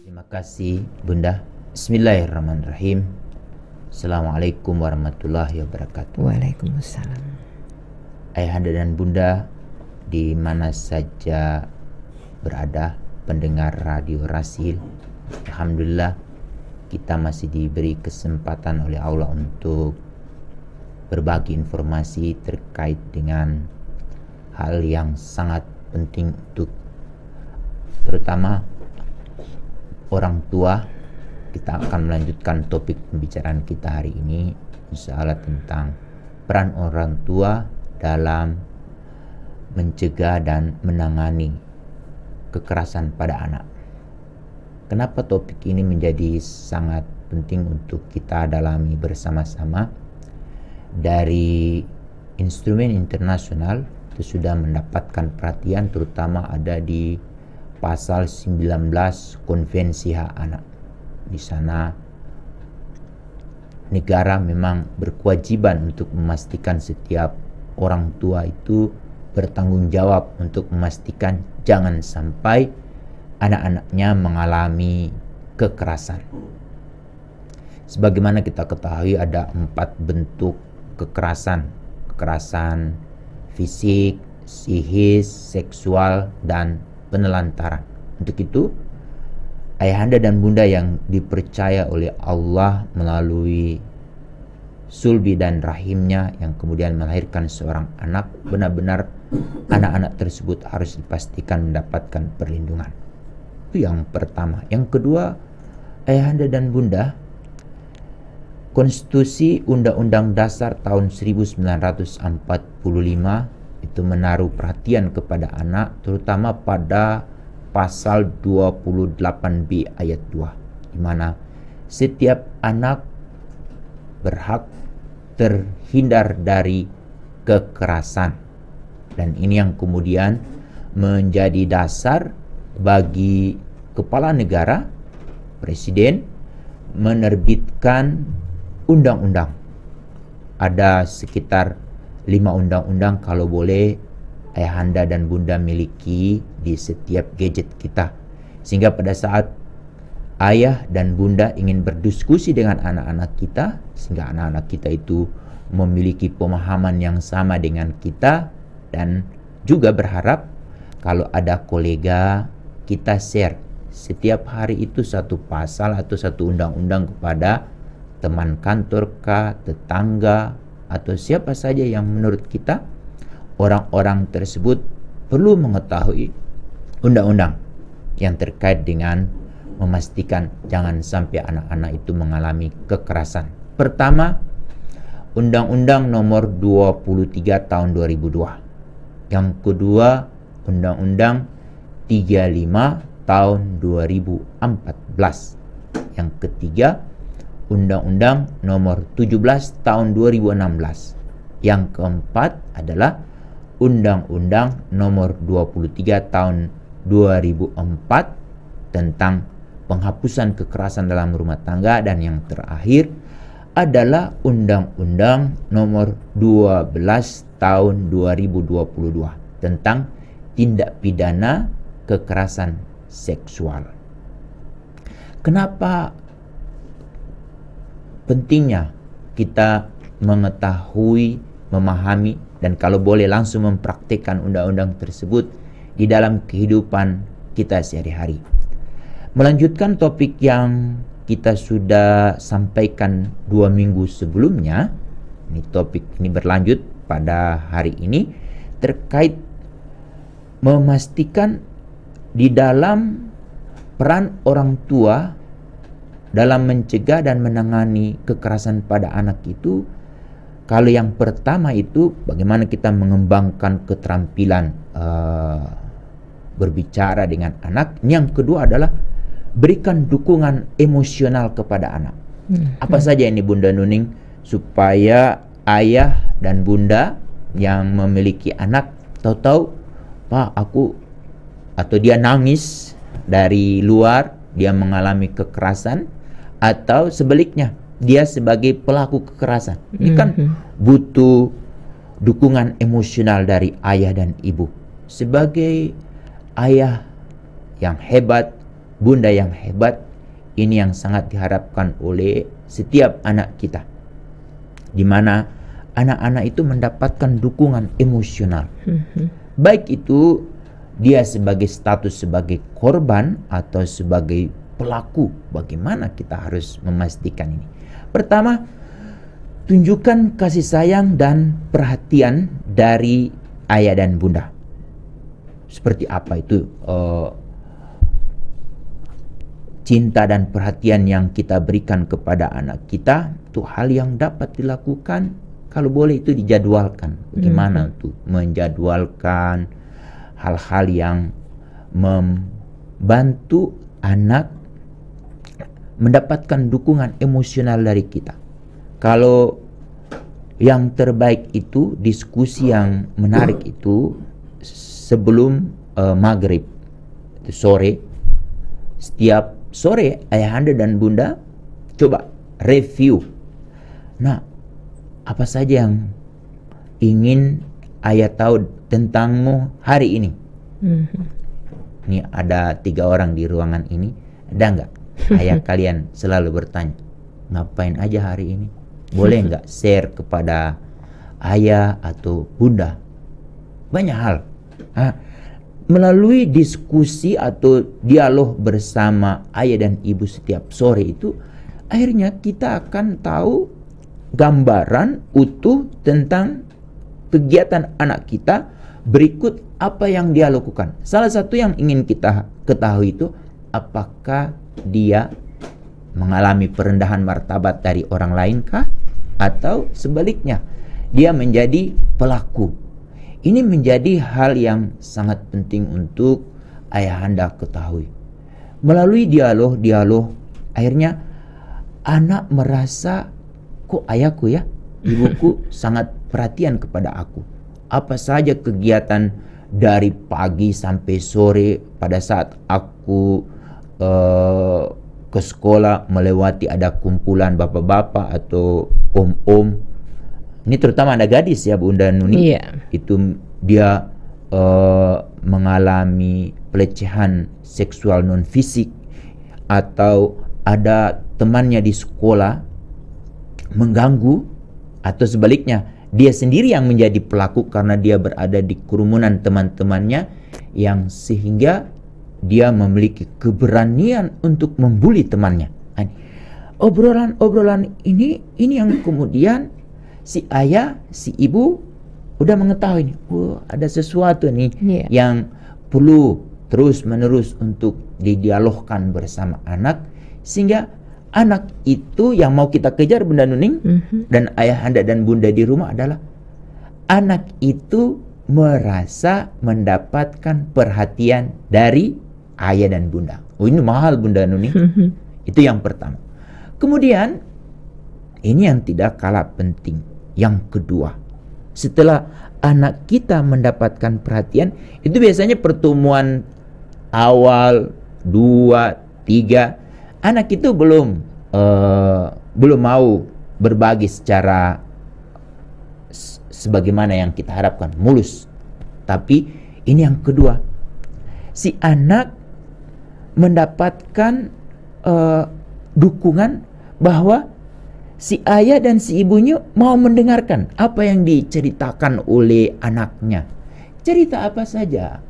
Terima kasih Bunda. Bismillahirrahmanirrahim. Assalamualaikum warahmatullahi wabarakatuh. Waalaikumsalam. Ayahanda dan Bunda di mana saja berada, pendengar Radio Rasil, alhamdulillah kita masih diberi kesempatan oleh Allah untuk berbagi informasi terkait dengan hal yang sangat penting untuk terutama orang tua. Kita akan melanjutkan topik pembicaraan kita hari ini, insya Allah, tentang peran orang tua dalam mencegah dan menangani kekerasan pada anak. Kenapa topik ini menjadi sangat penting untuk kita dalami bersama-sama? Dari instrumen internasional itu sudah mendapatkan perhatian, terutama ada di pasal 19 Konvensi Hak Anak. Di sana negara memang berkewajiban untuk memastikan setiap orang tua itu bertanggung jawab untuk memastikan jangan sampai anak-anaknya mengalami kekerasan. Sebagaimana kita ketahui ada 4 bentuk kekerasan. Kekerasan fisik, psikis, seksual, dan penelantaran. Untuk itu, ayahanda dan bunda yang dipercaya oleh Allah melalui sulbi dan rahimnya yang kemudian melahirkan seorang anak, benar-benar anak-anak tersebut harus dipastikan mendapatkan perlindungan. Itu yang pertama. Yang kedua, ayahanda dan bunda, Konstitusi Undang-Undang Dasar tahun 1945 itu menaruh perhatian kepada anak, terutama pada pasal 28B ayat 2, di mana setiap anak berhak terhindar dari kekerasan. Dan ini yang kemudian menjadi dasar bagi kepala negara, presiden, menerbitkan undang-undang. Ada sekitar 5 undang-undang kalau boleh ayahanda dan bunda miliki di setiap gadget kita, sehingga pada saat ayah dan bunda ingin berdiskusi dengan anak-anak kita, sehingga anak-anak kita itu memiliki pemahaman yang sama dengan kita, dan juga berharap kalau ada kolega kita share setiap hari itu satu pasal atau satu undang-undang kepada teman kantor kah, tetangga, atau siapa saja yang menurut kita orang-orang tersebut perlu mengetahui undang-undang yang terkait dengan memastikan jangan sampai anak-anak itu mengalami kekerasan. Pertama, Undang-Undang Nomor 23 Tahun 2002. Yang kedua, Undang-Undang 35 Tahun 2014. Yang ketiga, Undang-Undang Nomor 17 Tahun 2016. Yang keempat adalah Undang-Undang Nomor 23 Tahun 2004 tentang penghapusan kekerasan dalam rumah tangga, dan yang terakhir adalah Undang-Undang Nomor 12 Tahun 2022 tentang tindak pidana kekerasan seksual. Kenapa pentingnya kita mengetahui, memahami, dan kalau boleh langsung mempraktikkan undang-undang tersebut di dalam kehidupan kita sehari-hari? Melanjutkan topik yang kita sudah sampaikan 2 minggu sebelumnya, ini topik ini berlanjut pada hari ini terkait memastikan di dalam peran orang tua dalam mencegah dan menangani kekerasan pada anak itu. Kalau yang pertama itu bagaimana kita mengembangkan keterampilan berbicara dengan anak. Yang kedua adalah berikan dukungan emosional kepada anak. Apa saja ini Bunda Nuning supaya ayah dan bunda yang memiliki anak tahu-tahu, Pak, aku, atau dia nangis dari luar, dia mengalami kekerasan, atau sebaliknya dia sebagai pelaku kekerasan. Ini kan butuh dukungan emosional dari ayah dan ibu. Sebagai ayah yang hebat, bunda yang hebat. Ini yang sangat diharapkan oleh setiap anak kita, di mana anak-anak itu mendapatkan dukungan emosional. Baik itu dia sebagai status sebagai korban atau sebagai pelaku. Bagaimana kita harus memastikan ini? Pertama, tunjukkan kasih sayang dan perhatian dari ayah dan bunda. Seperti apa itu cinta dan perhatian yang kita berikan kepada anak kita? Itu hal yang dapat dilakukan, kalau boleh itu dijadwalkan. Bagaimana untuk menjadwalkan hal-hal yang membantu anak mendapatkan dukungan emosional dari kita. Kalau yang terbaik itu diskusi yang menarik itu sebelum maghrib, itu sore. Setiap sore ayahanda dan bunda coba review. Nah, apa saja yang ingin ayah tahu tentangmu hari ini? Ini ada 3 orang di ruangan ini. Ada nggak ayah kalian selalu bertanya, ngapain aja hari ini? Boleh nggak share kepada ayah atau bunda? Banyak hal. Melalui diskusi atau dialog bersama ayah dan ibu setiap sore itu, akhirnya kita akan tahu gambaran utuh tentang kegiatan anak kita berikut apa yang dia lakukan. Salah satu yang ingin kita ketahui itu, apakah dia mengalami perendahan martabat dari orang lain kah? Atau sebaliknya, dia menjadi pelaku. Ini menjadi hal yang sangat penting untuk ayahanda ketahui. Melalui dialog, akhirnya anak merasa, kok ayahku ya, ibuku sangat perhatian kepada aku. Apa saja kegiatan dari pagi sampai sore, pada saat aku ke sekolah melewati ada kumpulan bapak-bapak atau om-om. Ini terutama ada gadis ya Bunda Nuni. Itu dia mengalami pelecehan seksual non fisik, atau ada temannya di sekolah mengganggu, atau sebaliknya dia sendiri yang menjadi pelaku karena dia berada di kerumunan teman-temannya, yang sehingga dia memiliki keberanian untuk membuli temannya. Obrolan ini yang kemudian si ayah, si ibu udah mengetahui nih, ada sesuatu nih yang perlu terus-menerus untuk didialogkan bersama anak, sehingga anak itu yang mau kita kejar Bunda Nuning dan ayahanda dan bunda di rumah adalah anak itu merasa mendapatkan perhatian dari ayah dan bunda. Ini mahal Bunda Nuning. Itu yang pertama. Kemudian ini yang tidak kalah penting, yang kedua, setelah anak kita mendapatkan perhatian, itu biasanya pertemuan awal 2, 3, anak itu belum mau berbagi secara sebagaimana yang kita harapkan, mulus. Tapi ini yang kedua, si anak mendapatkan dukungan bahwa si ayah dan si ibunya mau mendengarkan apa yang diceritakan oleh anaknya. Cerita apa saja,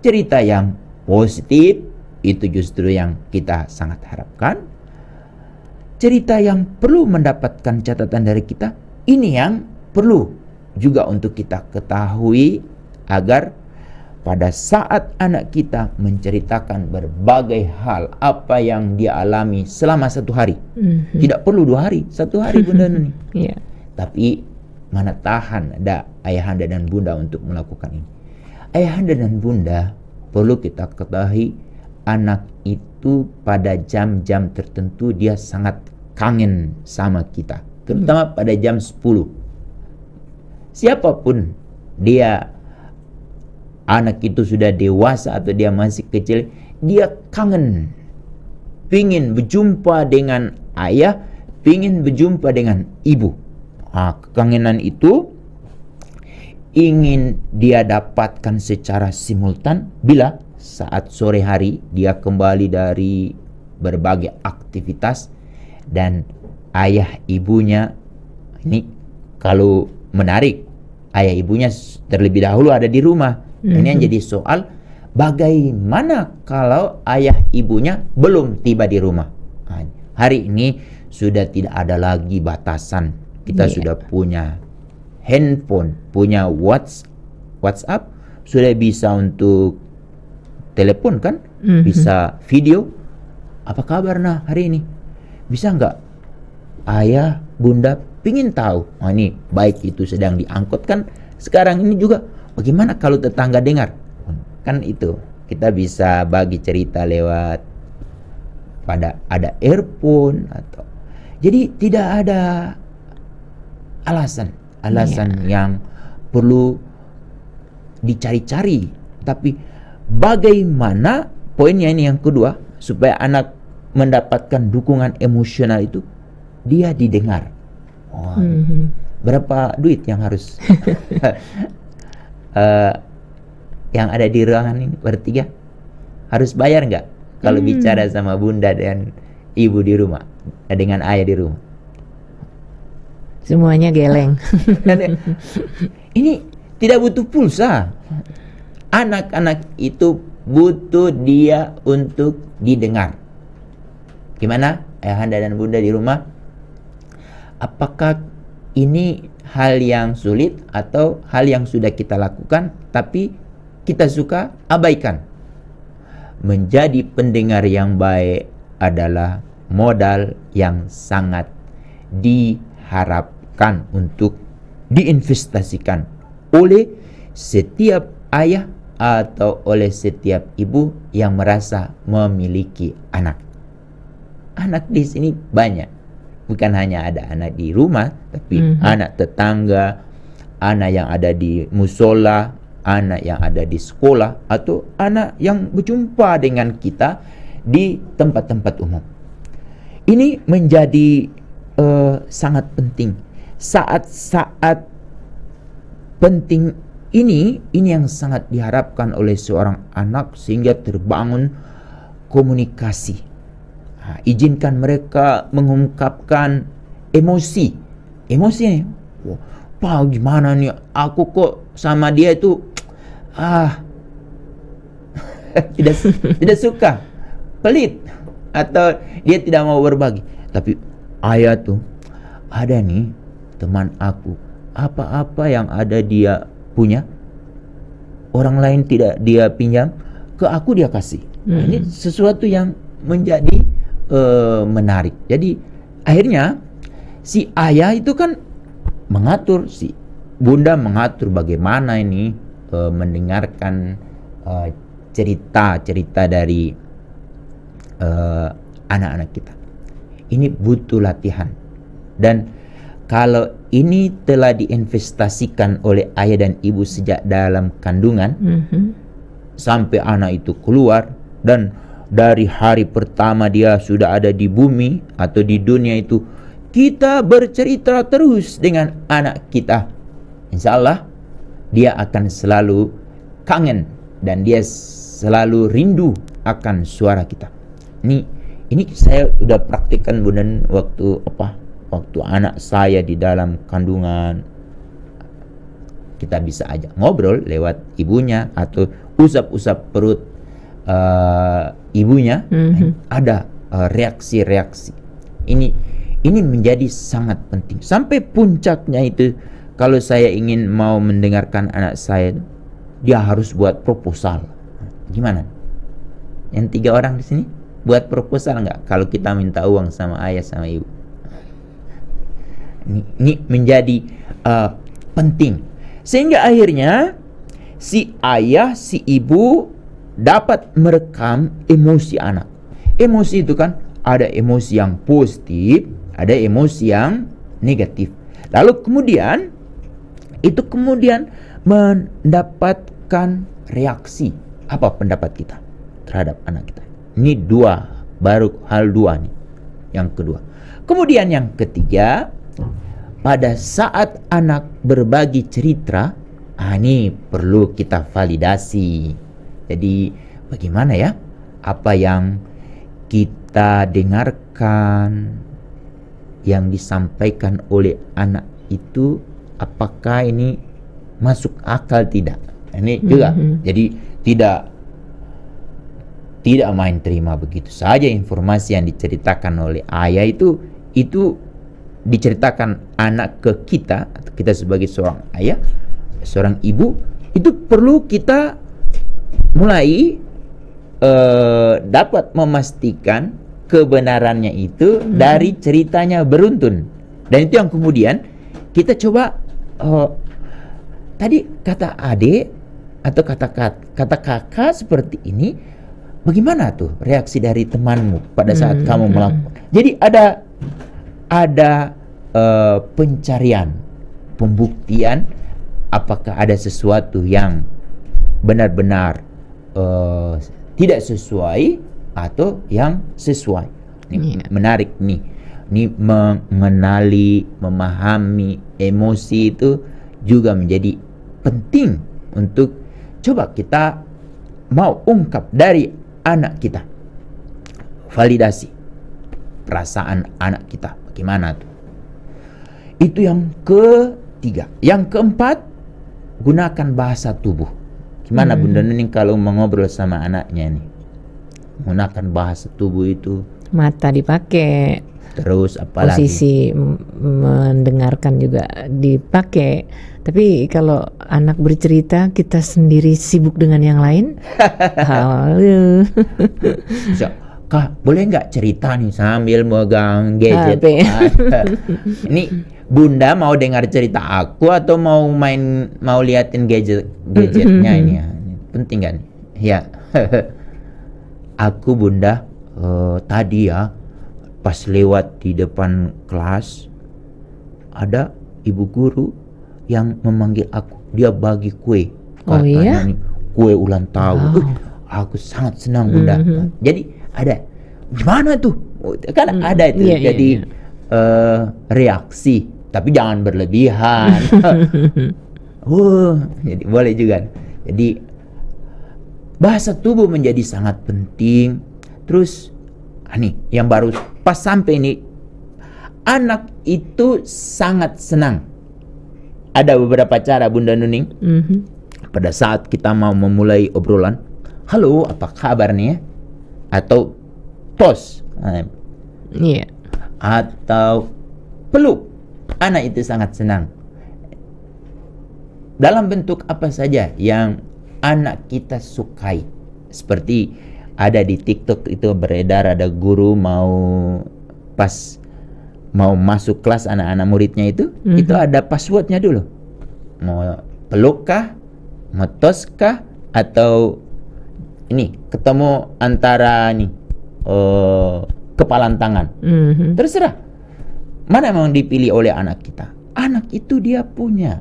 cerita yang positif, itu justru yang kita sangat harapkan. Cerita yang perlu mendapatkan catatan dari kita, ini yang perlu juga untuk kita ketahui, agar pada saat anak kita menceritakan berbagai hal apa yang dia alami selama 1 hari, tidak perlu 2 hari, 1 hari Bunda Nuni. Tapi mana tahan ada ayahanda dan bunda untuk melakukan ini. Ayahanda dan bunda perlu kita ketahui, anak itu pada jam-jam tertentu dia sangat kangen sama kita, terutama pada jam 10. Siapapun dia, anak itu sudah dewasa atau dia masih kecil, dia kangen, pingin berjumpa dengan ayah, pingin berjumpa dengan ibu. Kekangenan itu ingin dia dapatkan secara simultan bila saat sore hari dia kembali dari berbagai aktivitas dan ayah ibunya ini kalau menarik, ayah ibunya terlebih dahulu ada di rumah. Ini yang jadi soal, bagaimana kalau ayah ibunya belum tiba di rumah? Nah, hari ini sudah tidak ada lagi batasan. Kita sudah punya handphone, punya WhatsApp, sudah bisa untuk telepon kan, bisa video. Apa kabar nah hari ini? Bisa nggak ayah, bunda pingin tahu? Nah, ini baik itu sedang diangkut kan. Sekarang ini juga bagaimana kalau tetangga dengar? Kan itu kita bisa bagi cerita lewat pada ada earphone atau jadi tidak ada alasan yang perlu dicari-cari, tapi bagaimana poinnya ini yang kedua supaya anak mendapatkan dukungan emosional itu dia didengar. Berapa duit yang harus yang ada di ruangan ini bertiga harus bayar nggak kalau bicara sama bunda dan ibu di rumah dengan ayah di rumah? Semuanya geleng. Ini tidak butuh pulsa. Anak-anak itu butuh dia untuk didengar. Gimana ayahanda dan bunda di rumah? Apakah ini hal yang sulit atau hal yang sudah kita lakukan tapi kita suka abaikan? Menjadi pendengar yang baik adalah modal yang sangat diharapkan untuk diinvestasikan oleh setiap ayah atau oleh setiap ibu yang merasa memiliki anak. Anak di sini banyak, bukan hanya ada anak di rumah, tapi anak tetangga, anak yang ada di musola, anak yang ada di sekolah, atau anak yang berjumpa dengan kita di tempat-tempat umum. Ini menjadi sangat penting. Saat-saat penting ini yang sangat diharapkan oleh seorang anak sehingga terbangun komunikasi. Izinkan mereka mengungkapkan emosi. Emosinya, wah gimana nih, aku kok sama dia itu tidak suka, pelit, atau dia tidak mau berbagi. Tapi ayah tuh, ada nih teman aku, apa-apa yang ada dia punya, orang lain tidak dia pinjam, ke aku dia kasih. Ini sesuatu yang menjadi menarik. Jadi akhirnya si ayah itu kan mengatur, si bunda mengatur bagaimana ini mendengarkan cerita-cerita dari anak-anak kita. Ini butuh latihan. Dan kalau ini telah diinvestasikan oleh ayah dan ibu sejak dalam kandungan, sampai anak itu keluar, dan dari hari pertama dia sudah ada di bumi atau di dunia itu, kita bercerita terus dengan anak kita. Insya Allah dia akan selalu kangen dan dia selalu rindu akan suara kita. Ini saya udah praktikkan bulan waktu anak saya di dalam kandungan. Kita bisa ajak ngobrol lewat ibunya atau usap-usap perut ibunya. Ada reaksi-reaksi. Ini menjadi sangat penting. Sampai puncaknya itu, kalau saya ingin mau mendengarkan anak saya, dia harus buat proposal. Gimana? Yang 3 orang di sini buat proposal nggak? Kalau kita minta uang sama ayah sama ibu, ini menjadi penting. Sehingga akhirnya si ayah, si ibu dapat merekam emosi anak. Emosi itu kan ada emosi yang positif, ada emosi yang negatif. Lalu kemudian itu mendapatkan reaksi. Apa pendapat kita terhadap anak kita? Ini baru hal dua nih. Yang kedua. Kemudian yang ketiga, pada saat anak berbagi cerita, ini perlu kita validasi. Jadi bagaimana ya apa yang kita dengarkan, yang disampaikan oleh anak itu, apakah ini masuk akal tidak? Ini juga. Jadi tidak main terima begitu saja informasi yang diceritakan oleh ayah itu diceritakan anak ke kita, atau kita sebagai seorang ayah, seorang ibu, itu perlu kita mulai dapat memastikan kebenarannya itu dari ceritanya beruntun. Dan itu yang kemudian kita coba tadi kata adik atau kata kakak seperti ini, bagaimana tuh reaksi dari temanmu pada saat kamu melakukan. Jadi ada pencarian, pembuktian apakah ada sesuatu yang benar-benar tidak sesuai atau yang sesuai. Ini menarik nih. Ini mengenali, memahami emosi itu juga menjadi penting untuk coba kita mau ungkap dari anak kita. Validasi perasaan anak kita bagaimana tuh. Itu yang ketiga. Yang keempat, gunakan bahasa tubuh. Gimana Bunda Nuning kalau mengobrol sama anaknya nih? Gunakan bahasa tubuh itu. Mata dipakai. Terus apalagi? Posisi mendengarkan juga dipakai. Tapi kalau anak bercerita, kita sendiri sibuk dengan yang lain. Halo. Kak, boleh nggak cerita nih sambil megang gadget? Ini Bunda mau dengar cerita aku atau mau liatin gadgetnya ini ya? Penting kan? Ya. Aku Bunda tadi ya pas lewat di depan kelas ada ibu guru yang memanggil aku. Dia bagi kue. Katanya nih, kue ulang tahun. Aku sangat senang Bunda. Jadi ada gimana tuh? Kan ada itu. Jadi reaksi. Tapi jangan berlebihan. Jadi boleh juga. Jadi bahasa tubuh menjadi sangat penting. Terus nih yang baru pas sampai ini, anak itu sangat senang. Ada beberapa cara Bunda Nuning. Pada saat kita mau memulai obrolan, halo apa kabar nih ya? Atau tos. Atau peluk. Anak itu sangat senang. Dalam bentuk apa saja yang anak kita sukai. Seperti ada di TikTok itu beredar, ada guru mau masuk kelas anak-anak muridnya itu ada passwordnya dulu. Mau peluk kah, mau tos kah, atau ini ketemu antara kepalan tangan. Terserah. Mana memang dipilih oleh anak kita. Anak itu dia punya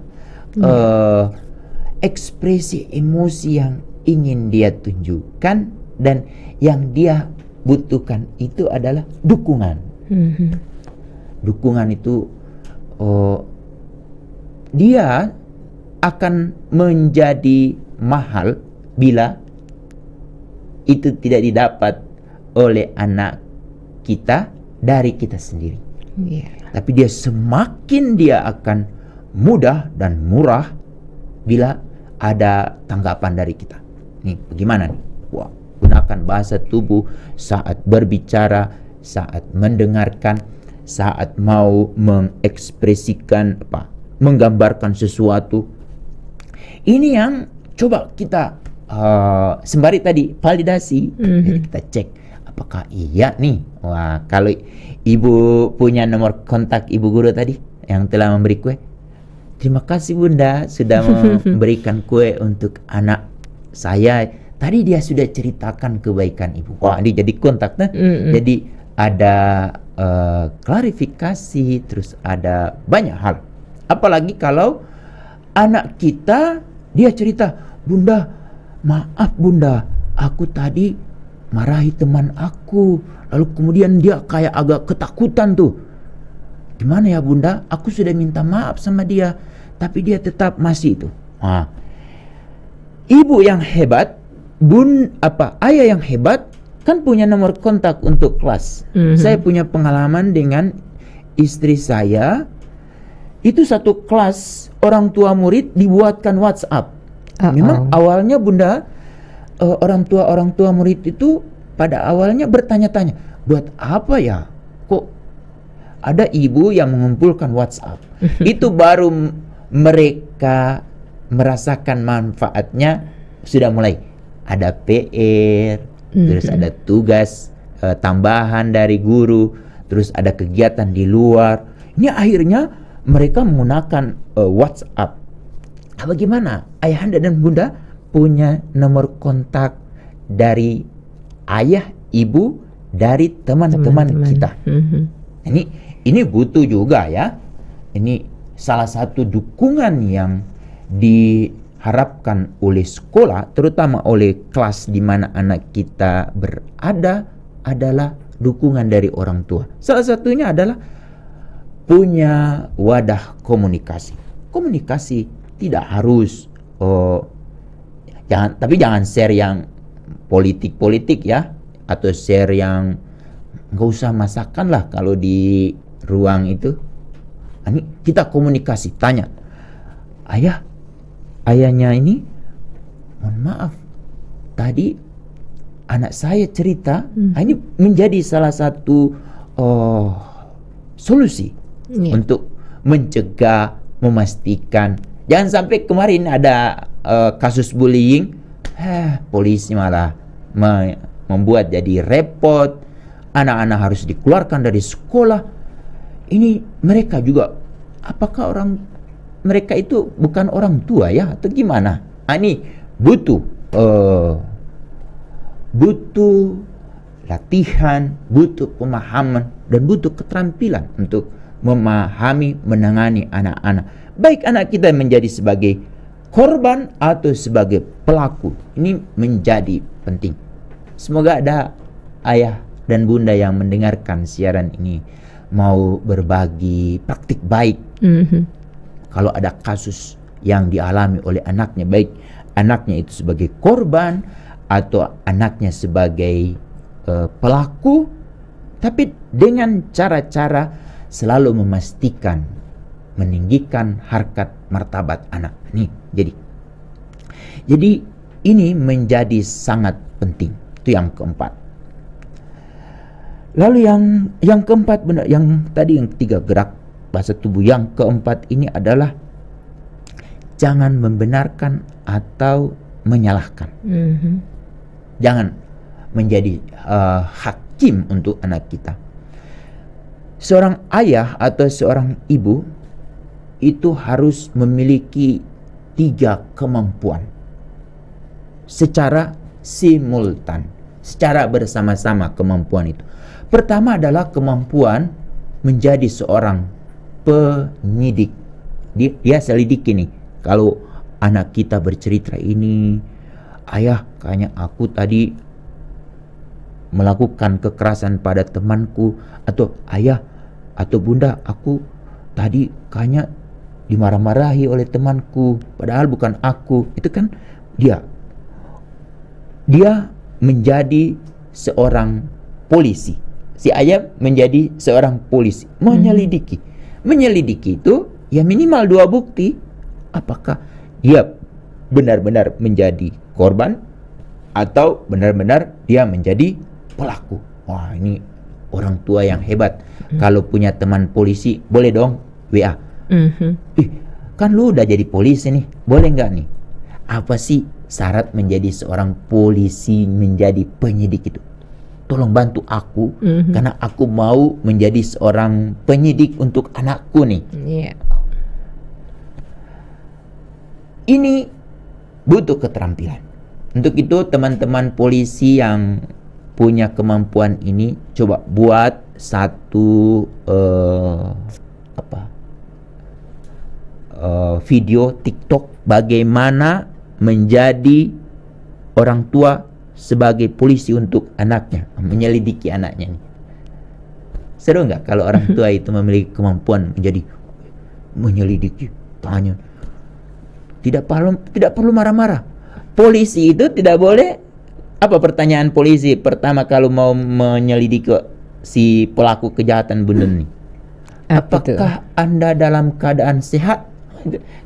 ekspresi emosi yang ingin dia tunjukkan, dan yang dia butuhkan itu adalah dukungan. Dukungan itu dia akan menjadi mahal bila itu tidak didapat oleh anak kita dari kita sendiri. Tapi dia semakin dia akan mudah dan murah bila ada tanggapan dari kita. Nih, bagaimana nih? Wah, gunakan bahasa tubuh saat berbicara, saat mendengarkan, saat mau mengekspresikan menggambarkan sesuatu. Ini yang coba kita sembari tadi validasi. Jadi kita cek apakah iya nih. Wah, kalau ibu punya nomor kontak ibu guru tadi yang telah memberi kue, terima kasih Bunda sudah memberikan kue untuk anak saya. Tadi dia sudah ceritakan kebaikan ibu. Wah, ini jadi kontak. Jadi ada klarifikasi, terus ada banyak hal. Apalagi kalau anak kita dia cerita, Bunda, maaf Bunda, aku tadi marahi teman aku, lalu kemudian dia kayak agak ketakutan tuh. Gimana ya Bunda? Aku sudah minta maaf sama dia, tapi dia tetap masih itu. Ibu yang hebat ayah yang hebat kan punya nomor kontak untuk kelas. Saya punya pengalaman dengan istri saya, itu satu kelas orang tua murid dibuatkan WhatsApp. Memang awalnya bunda, orang tua murid itu pada awalnya bertanya-tanya, buat apa ya kok ada ibu yang mengumpulkan WhatsApp. Itu baru mereka merasakan manfaatnya, sudah mulai ada PR, terus ada tugas tambahan dari guru, terus ada kegiatan di luar. Ini akhirnya mereka menggunakan WhatsApp. Bagaimana ayahanda dan bunda punya nomor kontak dari ayah, ibu, dari teman-teman kita. Ini butuh juga ya. Ini salah satu dukungan yang diharapkan oleh sekolah, terutama oleh kelas di mana anak kita berada, adalah dukungan dari orang tua. Salah satunya adalah punya wadah komunikasi. Komunikasi tidak harus jangan share yang politik-politik ya, atau share yang nggak usah masakan lah kalau di ruang itu. Ini kita komunikasi, tanya, ayahnya ini, mohon maaf, tadi anak saya cerita. Ini menjadi salah satu solusi untuk mencegah, memastikan. Jangan sampai kemarin ada kasus bullying, polisi malah membuat jadi repot, anak-anak harus dikeluarkan dari sekolah. Ini mereka juga, apakah mereka itu bukan orang tua ya, atau gimana? Ini butuh latihan, butuh pemahaman, dan butuh keterampilan untuk memahami, menangani anak-anak. Baik anak kita menjadi sebagai korban atau sebagai pelaku. Ini menjadi penting. Semoga ada ayah dan bunda yang mendengarkan siaran ini mau berbagi praktik baik. Kalau ada kasus yang dialami oleh anaknya, baik anaknya itu sebagai korban atau anaknya sebagai pelaku, tapi dengan cara-cara selalu memastikan meninggikan harkat martabat anak. Nih, jadi ini menjadi sangat penting. Itu yang keempat. Lalu yang keempat, benar, yang tadi yang ketiga, gerak bahasa tubuh. Yang keempat ini adalah jangan membenarkan atau menyalahkan. Jangan menjadi hakim untuk anak kita. Seorang ayah atau seorang ibu itu harus memiliki 3 kemampuan secara simultan, secara bersama-sama kemampuan itu. Pertama adalah kemampuan menjadi seorang penyidik. Dia selidiki nih. Kalau anak kita bercerita ini, ayah, kayaknya aku tadi melakukan kekerasan pada temanku, atau ayah atau bunda, aku tadi kayaknya dimarah-marahi oleh temanku, padahal bukan aku. Itu kan dia menjadi seorang polisi. Si ayah menjadi seorang polisi, menyelidiki itu ya minimal 2 bukti. Apakah dia benar-benar menjadi korban atau benar-benar dia menjadi pelaku. Wah, ini orang tua yang hebat. Kalau punya teman polisi, boleh dong WA. Kan lu udah jadi polisi nih, boleh nggak nih? Apa sih syarat menjadi seorang polisi, menjadi penyidik itu? Tolong bantu aku, karena aku mau menjadi seorang penyidik untuk anakku nih. Ini butuh keterampilan. Untuk itu teman-teman polisi yang punya kemampuan ini, coba buat satu video TikTok bagaimana menjadi orang tua sebagai polisi untuk anaknya, menyelidiki anaknya nih. Seru nggak kalau orang tua itu memiliki kemampuan menjadi menyelidiki, tanya, tidak perlu marah-marah. Polisi itu tidak boleh Apa pertanyaan polisi pertama kalau mau menyelidiki si pelaku kejahatan bunuh ini? Apa tuh? Apakah Anda dalam keadaan sehat?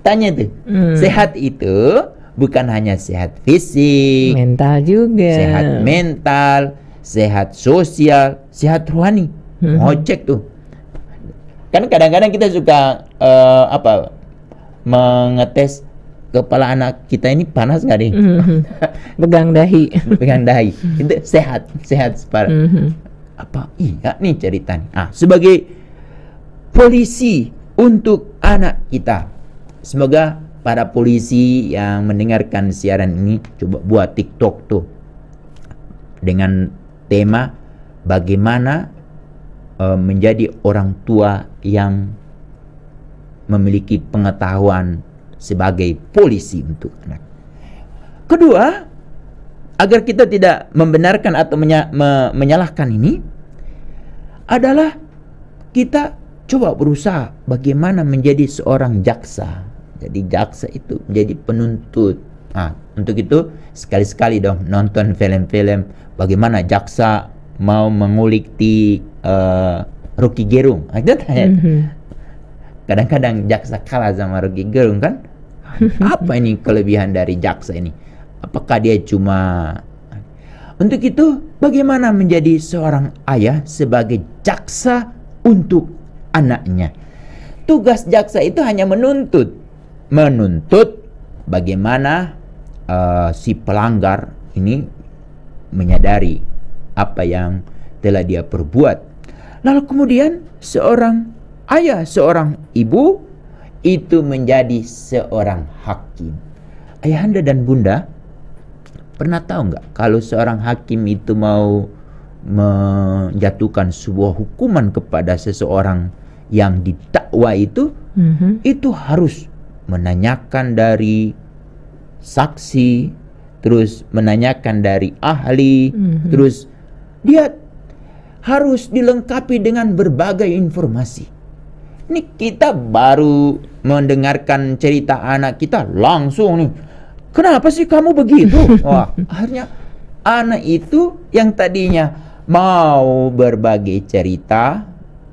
Tanya tuh. Sehat itu bukan hanya sehat fisik, Mental juga. sehat mental, sehat sosial, sehat rohani. Mau cek tuh. Kan kadang-kadang kita suka mengetes kepala anak kita ini panas nggak nih? Pegang dahi. Pegang dahi. Itu sehat Apa iya nih ceritanya? Sebagai polisi untuk anak kita, semoga para polisi yang mendengarkan siaran ini coba buat TikTok tuh dengan tema bagaimana menjadi orang tua yang memiliki pengetahuan sebagai polisi untuk anak. Kedua, agar kita tidak membenarkan atau menyalahkan ini adalah kita coba berusaha bagaimana menjadi seorang jaksa. Jadi jaksa itu menjadi penuntut. Untuk itu sekali-sekali dong nonton film-film bagaimana jaksa mau mengulik di Rocky Gerung. Kadang-kadang jaksa kalah sama Rocky Gerung kan? Apa ini kelebihan dari jaksa ini? Apakah dia cuma... Untuk itu bagaimana menjadi seorang ayah sebagai jaksa untuk anaknya? Tugas jaksa itu hanya menuntut bagaimana si pelanggar ini menyadari apa yang telah dia perbuat. Lalu kemudian seorang ayah, seorang ibu itu menjadi seorang hakim. Ayahanda dan bunda pernah tahu nggak kalau seorang hakim itu mau menjatuhkan sebuah hukuman kepada seseorang yang didakwa itu harus menanyakan dari saksi, terus menanyakan dari ahli, terus dia harus dilengkapi dengan berbagai informasi. Ini kita baru mendengarkan cerita anak kita langsung nih, kenapa sih kamu begitu? Wah, akhirnya anak itu yang tadinya mau berbagi cerita,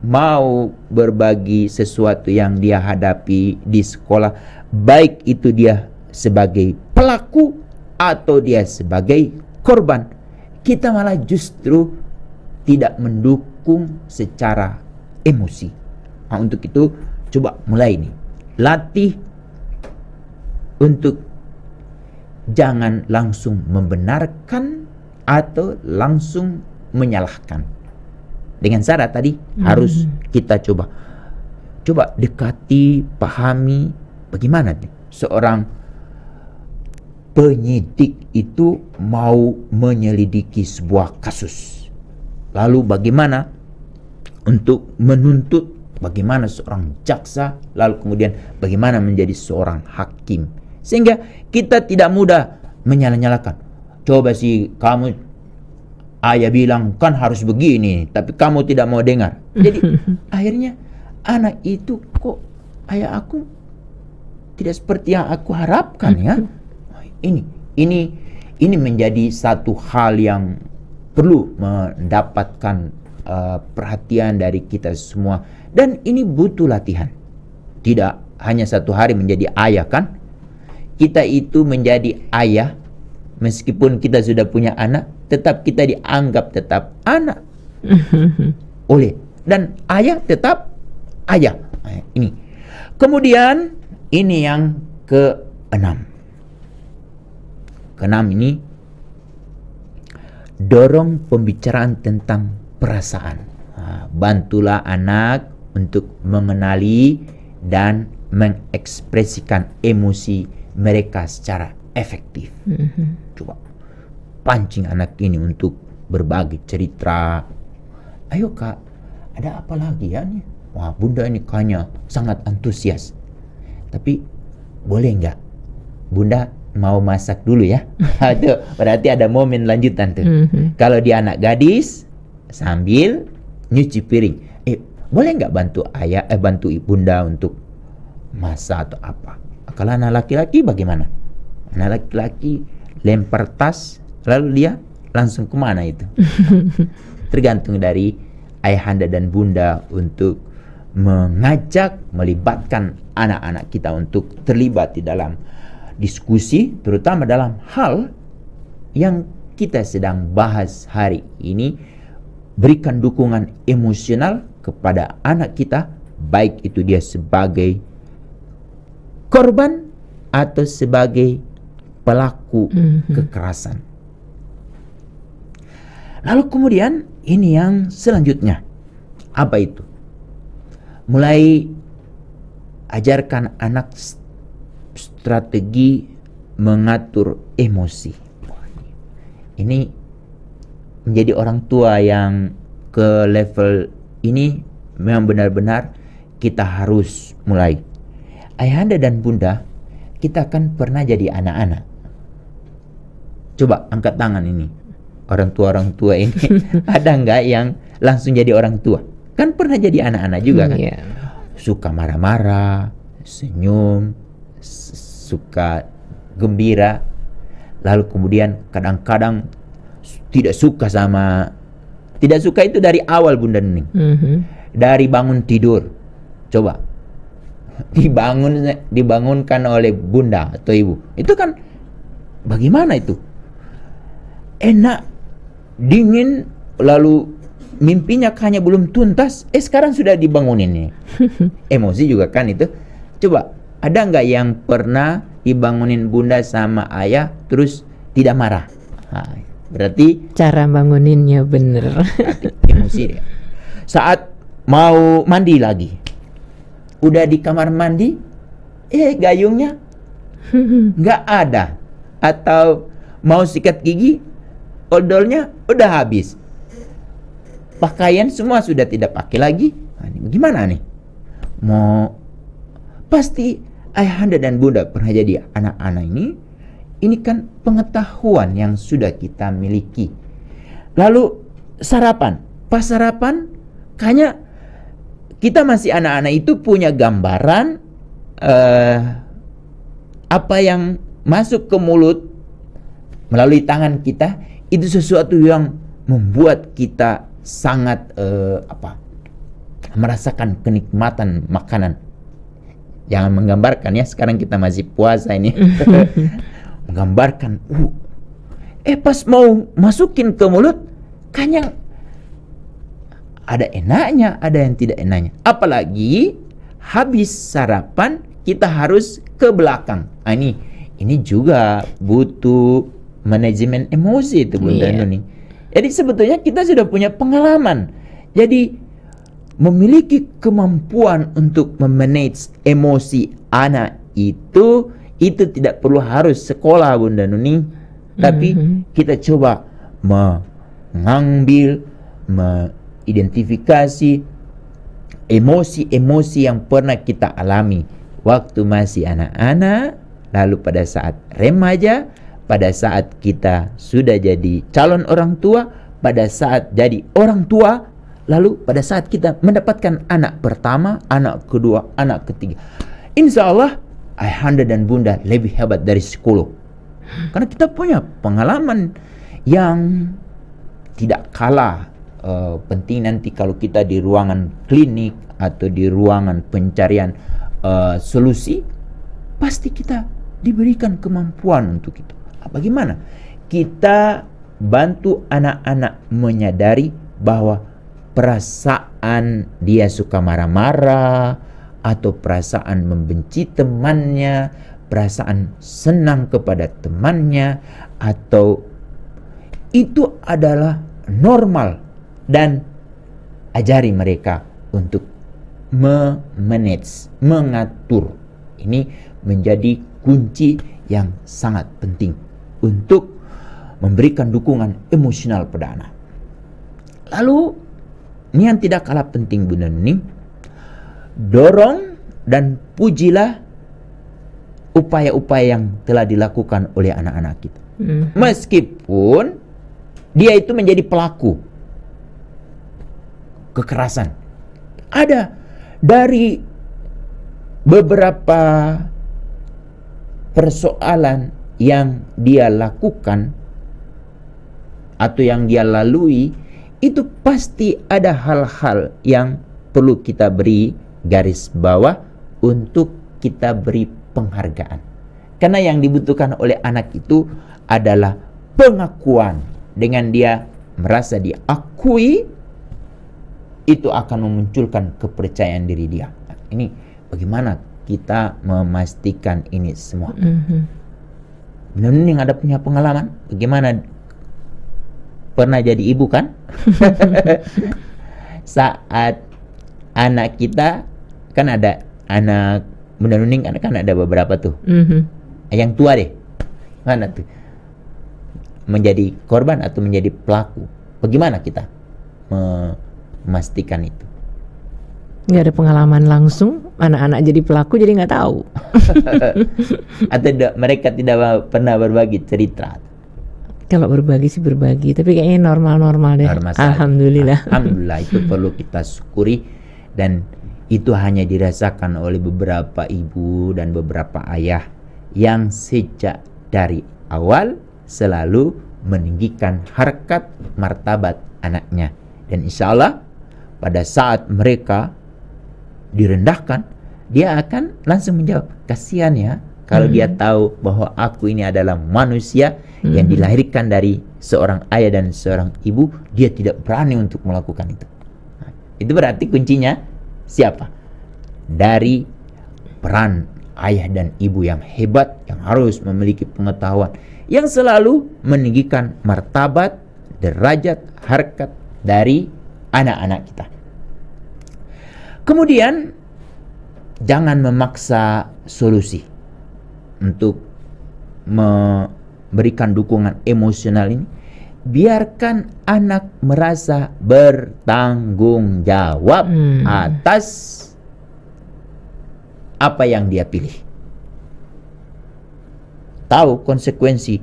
mau berbagi sesuatu yang dia hadapi di sekolah, baik itu dia sebagai pelaku atau dia sebagai korban, kita malah justru tidak mendukung secara emosi. Untuk itu coba mulai nih, latih untuk jangan langsung membenarkan atau langsung menyalahkan. Dengan syarat tadi harus kita coba dekati, pahami bagaimana nih seorang penyidik itu mau menyelidiki sebuah kasus. Lalu bagaimana untuk menuntut, bagaimana seorang jaksa, lalu kemudian bagaimana menjadi seorang hakim. Sehingga kita tidak mudah menyalah-nyalakan. Coba sih kamu, ayah bilang kan harus begini, tapi kamu tidak mau dengar. Jadi akhirnya anak itu, kok ayah aku tidak seperti yang aku harapkan ya. Ini menjadi satu hal yang perlu mendapatkan perhatian dari kita semua. Dan ini butuh latihan. Tidak hanya satu hari menjadi ayah kan. Kita itu menjadi ayah, meskipun kita sudah punya anak, tetap kita dianggap tetap anak. Dan ayah tetap ayah. Ini. Kemudian ini yang keenam. Keenam ini, dorong pembicaraan tentang perasaan. Bantulah anak untuk mengenali dan mengekspresikan emosi mereka secara efektif. Coba pancing anak ini untuk berbagi cerita. Ayo kak, ada apa lagi ya nih? Wah, bunda ini kayaknya sangat antusias. Tapi boleh nggak bunda mau masak dulu ya? Tuh, berarti ada momen lanjutan tuh. Kalau dia anak gadis, sambil nyuci piring, boleh nggak bantu bantu bunda untuk masak atau apa? Kalau anak laki-laki bagaimana? Anak laki-laki lempar tas, lalu dia langsung kemana itu? Tergantung dari ayahanda dan bunda untuk mengajak, melibatkan anak-anak kita untuk terlibat di dalam diskusi, terutama dalam hal yang kita sedang bahas hari ini. Berikan dukungan emosional kepada anak kita, baik itu dia sebagai korban atau sebagai pelaku kekerasan. Lalu kemudian ini yang selanjutnya. Apa itu? Mulai ajarkan anak strategi mengatur emosi. Ini menjadi orang tua yang ke level ini memang benar-benar kita harus mulai. Ayahanda dan bunda, kita kan pernah jadi anak-anak. Coba angkat tangan ini. Orang tua ini ada nggak yang langsung jadi orang tua? Kan pernah jadi anak-anak juga kan? Yeah. Suka marah-marah, senyum, suka gembira. Lalu kemudian kadang-kadang tidak suka itu dari awal Bunda Nuning. Dari bangun tidur. Coba dibangunkan oleh bunda atau ibu. Itu kan bagaimana itu? Enak, dingin, lalu mimpinya hanya belum tuntas, sekarang sudah dibangunin nih. Emosi juga kan itu. Coba, ada nggak yang pernah dibangunin bunda sama ayah terus tidak marah? Nah, berarti cara banguninnya bener. Emosi dia. Saat mau mandi lagi, udah di kamar mandi, gayungnya nggak ada, atau mau sikat gigi, odolnya udah habis, pakaian semua sudah tidak pakai lagi. Nah, gimana nih? Pasti ayahanda dan bunda pernah jadi anak-anak ini. Ini kan pengetahuan yang sudah kita miliki. Lalu sarapan, pas sarapan, kayaknya kita masih anak-anak itu punya gambaran apa yang masuk ke mulut melalui tangan kita itu sesuatu yang membuat kita sangat merasakan kenikmatan makanan. Jangan menggambarkan ya, sekarang kita masih puasa ini. Menggambarkan pas mau masukin ke mulut kayaknya ada enaknya, ada yang tidak enaknya. Apalagi habis sarapan kita harus ke belakang. Ini juga butuh manajemen emosi itu Bunda Nuning. Jadi sebetulnya kita sudah punya pengalaman. Jadi memiliki kemampuan untuk memanage emosi anak itu tidak perlu harus sekolah Bunda Nuning. Tapi kita coba mengambil, identifikasi emosi-emosi yang pernah kita alami waktu masih anak-anak, lalu pada saat remaja, pada saat kita sudah jadi calon orang tua, pada saat jadi orang tua, lalu pada saat kita mendapatkan anak pertama, anak kedua, anak ketiga. Insya Allah ayahanda dan bunda lebih hebat dari psikolog, karena kita punya pengalaman yang tidak kalah penting. Nanti kalau kita di ruangan klinik atau di ruangan pencarian solusi, pasti kita diberikan kemampuan untuk itu. Bagaimana kita bantu anak-anak menyadari bahwa perasaan dia suka marah-marah, atau perasaan membenci temannya, perasaan senang kepada temannya, atau itu adalah normal, dan ajari mereka untuk memanage, mengatur. Ini menjadi kunci yang sangat penting untuk memberikan dukungan emosional pada anak. Lalu ini yang tidak kalah penting Bunda Nuning, dorong dan pujilah upaya-upaya yang telah dilakukan oleh anak-anak kita. Meskipun dia itu menjadi pelaku kekerasan. Ada dari beberapa persoalan yang dia lakukan, atau yang dia lalui, itu pasti ada hal-hal yang perlu kita beri garis bawah untuk kita beri penghargaan. Karena yang dibutuhkan oleh anak itu adalah pengakuan. Dengan dia merasa diakui, itu akan memunculkan kepercayaan diri dia. Ini bagaimana kita memastikan ini semua? Yang ada punya pengalaman, bagaimana pernah jadi ibu kan? Saat anak kita kan ada anak Bunda Nuning, kan ada beberapa tuh. Yang tua deh, mana tuh? Menjadi korban atau menjadi pelaku? Bagaimana kita memastikan itu? Nggak ada pengalaman langsung, anak-anak jadi pelaku jadi nggak tahu. Atau mereka tidak pernah berbagi cerita? Kalau berbagi sih berbagi, tapi kayaknya normal-normal deh. Alhamdulillah. Alhamdulillah, itu perlu kita syukuri, dan itu hanya dirasakan oleh beberapa ibu dan beberapa ayah yang sejak dari awal selalu meninggikan harkat martabat anaknya. Dan insya Allah pada saat mereka direndahkan, dia akan langsung menjawab, kasihan ya kalau dia tahu bahwa aku ini adalah manusia yang dilahirkan dari seorang ayah dan seorang ibu, dia tidak berani untuk melakukan itu. Nah, itu berarti kuncinya siapa? Dari peran ayah dan ibu yang hebat, yang harus memiliki pengetahuan, yang selalu meninggikan martabat, derajat, harkat dari anak-anak kita. Kemudian jangan memaksa solusi untuk memberikan dukungan emosional ini. Biarkan anak merasa bertanggung jawab atas apa yang dia pilih. Tahu konsekuensi.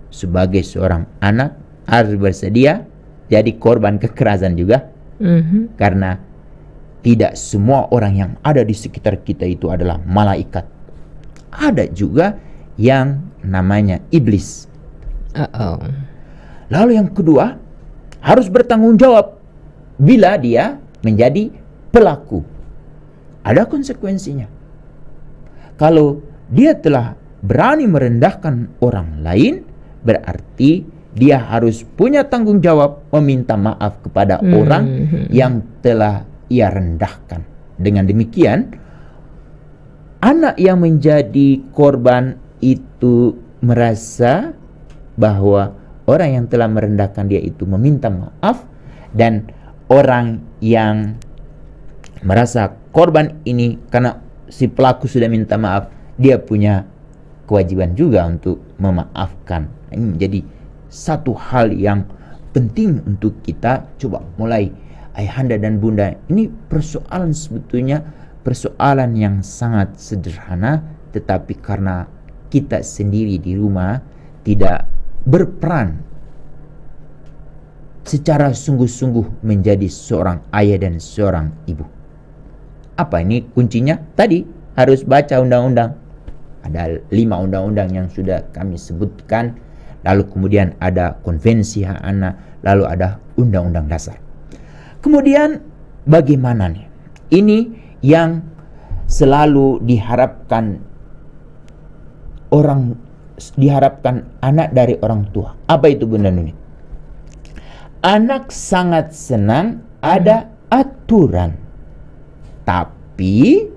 Sebagai seorang anak harus bersedia jadi korban kekerasan juga. Karena tidak semua orang yang ada di sekitar kita itu adalah malaikat. Ada juga yang namanya iblis. Lalu yang kedua, harus bertanggung jawab bila dia menjadi pelaku. Ada konsekuensinya. Kalau dia telah berani merendahkan orang lain, berarti dia harus punya tanggung jawab meminta maaf kepada orang yang telah ia rendahkan. Dengan demikian, anak yang menjadi korban itu merasa bahwa orang yang telah merendahkan dia itu meminta maaf, dan orang yang merasa korban ini karena si pelaku sudah minta maaf, dia punya kewajiban juga untuk memaafkan. Ini menjadi satu hal yang penting untuk kita coba mulai. Ayahanda dan bunda, ini persoalan sebetulnya persoalan yang sangat sederhana, tetapi karena kita sendiri di rumah tidak berperan secara sungguh-sungguh menjadi seorang ayah dan seorang ibu. Apa ini kuncinya? Tadi harus baca undang-undang. Ada 5 undang-undang yang sudah kami sebutkan. Lalu kemudian ada konvensi hak anak, lalu ada undang-undang dasar. Kemudian bagaimana nih? Ini yang selalu diharapkan anak dari orang tua. Apa itu Bunda Nuni? Anak sangat senang ada aturan. Tapi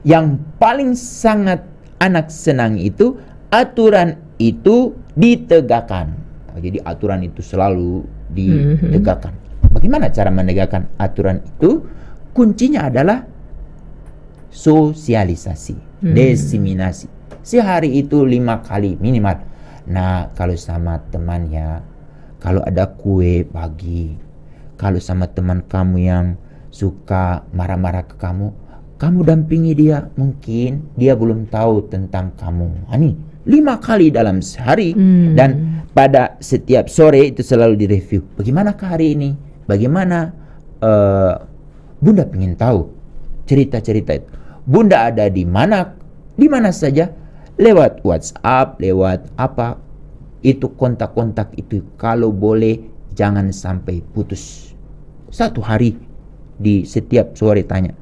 yang paling sangat anak senang itu aturan itu ditegakkan. Jadi aturan itu selalu ditegakkan. Bagaimana cara menegakkan aturan itu? Kuncinya adalah sosialisasi, diseminasi. Sehari itu 5 kali minimal. Nah, kalau sama temannya, kalau ada kue bagi. Kalau sama teman kamu yang suka marah-marah ke kamu dampingi dia. Mungkin dia belum tahu tentang kamu. Ini 5 kali dalam sehari. Dan pada setiap sore itu selalu direview. Bagaimanakah hari ini? Bagaimana Bunda ingin tahu cerita-cerita itu. Bunda ada di mana saja, lewat WhatsApp, lewat apa, itu kontak-kontak itu kalau boleh jangan sampai putus. 1 hari di setiap sore tanya.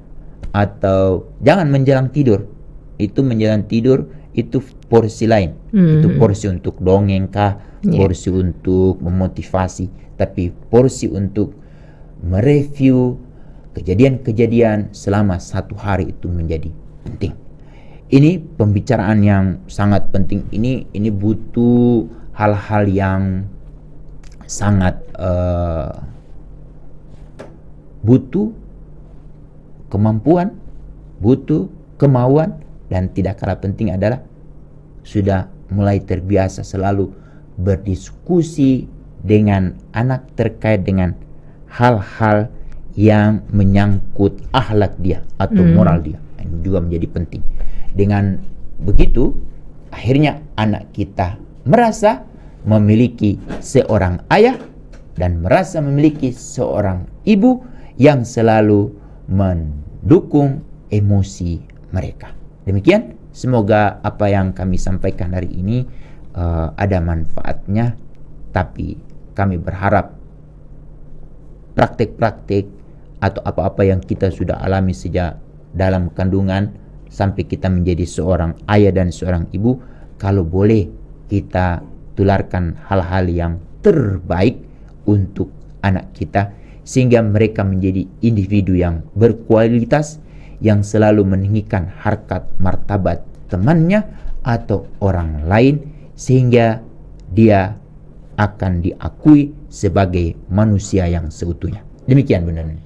Atau jangan menjelang tidur. Itu menjelang tidur itu porsi lain. Itu porsi untuk dongeng kah, porsi untuk memotivasi, tapi porsi untuk mereview kejadian-kejadian selama 1 hari itu menjadi penting. Ini pembicaraan yang sangat penting. Ini butuh hal-hal yang sangat butuh kemampuan, butuh kemauan, dan tidak kalah penting adalah sudah mulai terbiasa selalu berdiskusi dengan anak terkait dengan hal-hal yang menyangkut akhlak dia atau moral dia. Ini juga menjadi penting. Dengan begitu, akhirnya anak kita merasa memiliki seorang ayah dan merasa memiliki seorang ibu yang selalu mendukung emosi mereka. Demikian, semoga apa yang kami sampaikan hari ini ada manfaatnya, tapi kami berharap praktik-praktik atau apa-apa yang kita sudah alami sejak dalam kandungan sampai kita menjadi seorang ayah dan seorang ibu, kalau boleh kita tularkan hal-hal yang terbaik untuk anak kita, sehingga mereka menjadi individu yang berkualitas, yang selalu meninggikan harkat martabat temannya atau orang lain, sehingga dia akan diakui sebagai manusia yang seutuhnya. Demikian Bunda Nuni.